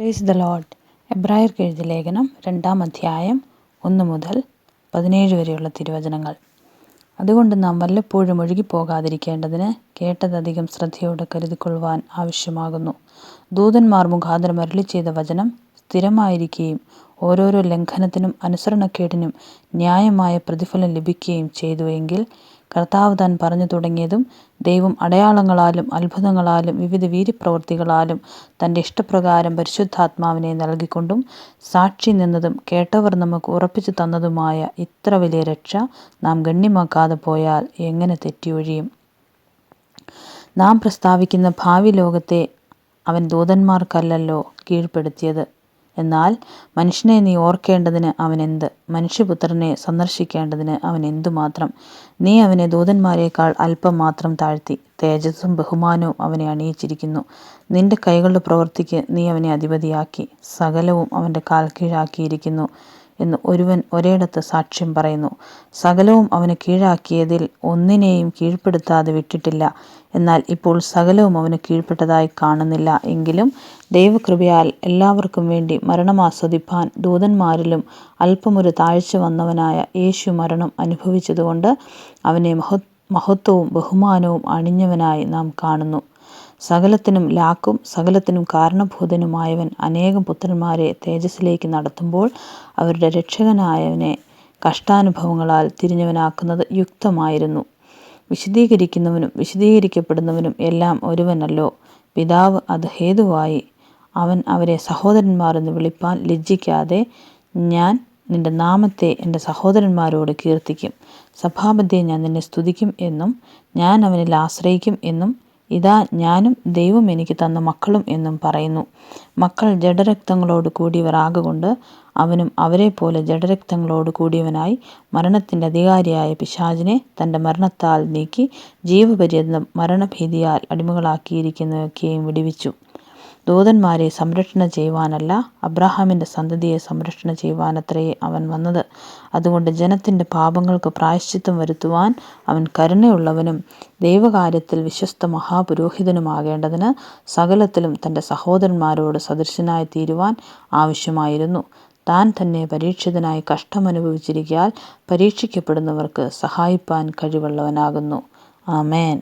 Praise the Lord. എബ്രായർക്ക് എഴുതിയ ലേഖനം 2-ാം അധ്യായം 1 മുതൽ 17 വരെയുള്ള തിരുവചനങ്ങൾ. അതുകൊണ്ട് നാം വല്ലപ്പോഴും ഒഴുകിപ്പോകാതിരിക്കേണ്ടതിന് കേട്ടതധികം ശ്രദ്ധയോടെ കരുതിക്കൊള്ളുവാൻ ആവശ്യമാകുന്നു. ദൂതന്മാർ മുഖാന്തരം അരുളിച്ചെയ്ത വചനം സ്ഥിരമായിരിക്കുകയും ഓരോരോ ലംഘനത്തിനും അനുസരണക്കേടിനും ന്യായമായ പ്രതിഫലം ലഭിക്കുകയും ചെയ്തു എങ്കിൽ, കർത്താവ് താൻ പറഞ്ഞു തുടങ്ങിയതും ദൈവം അടയാളങ്ങളാലും അത്ഭുതങ്ങളാലും വിവിധ വീര്യപ്രവൃത്തികളാലും തൻ്റെ ഇഷ്ടപ്രകാരം പരിശുദ്ധാത്മാവിനെ നൽകിക്കൊണ്ടും സാക്ഷി നിന്നതും കേട്ടവർ നമുക്ക് ഉറപ്പിച്ചു തന്നതുമായ ഇത്ര വലിയ രക്ഷ നാം ഗണ്യമാക്കാതെ പോയാൽ എങ്ങനെ തെറ്റിയൊഴിയും? നാം പ്രസ്താവിക്കുന്ന ഭാവി ലോകത്തെ അവൻ ദൂതന്മാർക്കല്ലല്ലോ കീഴ്പ്പെടുത്തിയത്. എന്നാൽ മനുഷ്യനെ നീ ഓർക്കേണ്ടതിന് അവനെന്ത്? മനുഷ്യപുത്രനെ സന്ദർശിക്കേണ്ടതിന് അവൻ എന്തുമാത്രം? നീ അവനെ ദൂതന്മാരേക്കാൾ അല്പം മാത്രം താഴ്ത്തി. തേജസ്സും ബഹുമാനവും അവനെ അണിയിച്ചിരിക്കുന്നു. നിന്റെ കൈകളുടെ പ്രവൃത്തിക്ക് നീ അവനെ അധിപതിയാക്കി. സകലവും അവൻ്റെ കാൽ കീഴാക്കിയിരിക്കുന്നു എന്ന് ഒരുവൻ ഒരിടത്ത് സാക്ഷ്യം പറയുന്നു. സകലവും അവന് കീഴാക്കിയതിൽ ഒന്നിനെയും കീഴ്പ്പെടുത്താതെ വിട്ടിട്ടില്ല. എന്നാൽ ഇപ്പോൾ സകലവും അവന് കീഴ്പ്പെട്ടതായി കാണുന്നില്ല. എങ്കിലും ദൈവകൃപയാൽ എല്ലാവർക്കും വേണ്ടി മരണം ആസ്വദിപ്പാൻ ദൂതന്മാരിലും അല്പമൊരു താഴ്ച വന്നവനായ യേശു മരണം അനുഭവിച്ചതുകൊണ്ട് അവനെ മഹത്വവും ബഹുമാനവും അണിഞ്ഞവനായി നാം കാണുന്നു. സകലത്തിനും ലാക്കും സകലത്തിനും കാരണഭൂതനുമായവൻ അനേകം പുത്രന്മാരെ തേജസ്സിലേക്ക് നടത്തുമ്പോൾ അവരുടെ രക്ഷകനായവനെ കഷ്ടാനുഭവങ്ങളാൽ തിരിഞ്ഞവനാക്കുന്നത് യുക്തമായിരുന്നു. വിശദീകരിക്കുന്നവനും വിശദീകരിക്കപ്പെടുന്നവനും എല്ലാം ഒരുവനല്ലോ. പിതാവ് അത് ഹേതുവായി അവൻ അവരെ സഹോദരന്മാർ എന്ന് വിളിപ്പാൻ ലജ്ജിക്കാതെ, ഞാൻ നിന്റെ നാമത്തെ എൻ്റെ സഹോദരന്മാരോട് കീർത്തിക്കും, സഭാമധ്യേ ഞാൻ നിന്നെ സ്തുതിക്കും എന്നും, ഞാൻ അവനിൽ ആശ്രയിക്കും എന്നും, ഇതാ ഞാനും ദൈവം എനിക്ക് തന്ന മക്കളും എന്നും പറയുന്നു. മക്കൾ ജഡരക്തങ്ങളോട് കൂടിയവർ ആകൊണ്ട് അവനും അവരെപ്പോലെ ജഡരക്തങ്ങളോട് കൂടിയവനായി മരണത്തിൻ്റെ അധികാരിയായ പിശാചിനെ തൻ്റെ മരണത്താൽ നീക്കി ജീവപര്യന്തം മരണഭീതിയാൽ അടിമകളാക്കിയിരിക്കുന്നവയൊക്കെയും വിടുവിച്ചു. ദൂതന്മാരെ സംരക്ഷണ ചെയ്യുവാനല്ല, അബ്രാഹാമിൻ്റെ സന്തതിയെ സംരക്ഷണ ചെയ്യുവാനത്രേ അവൻ വന്നത്. അതുകൊണ്ട് ജനത്തിൻ്റെ പാപങ്ങൾക്ക് പ്രായശ്ചിത്തം വരുത്തുവാൻ അവൻ കരുണയുള്ളവനും ദൈവകാര്യത്തിൽ വിശ്വസ്ത മഹാപുരോഹിതനുമാകേണ്ടതിന് സകലത്തിലും തൻ്റെ സഹോദരന്മാരോട് സദൃശനായി തീരുവാൻ ആവശ്യമായിരുന്നു. താൻ തന്നെ പരീക്ഷിതനായി കഷ്ടമനുഭവിച്ചിരിക്കയാൽ പരീക്ഷിക്കപ്പെടുന്നവർക്ക് സഹായിപ്പാൻ കഴിവുള്ളവനാകുന്നു. ആമേൻ.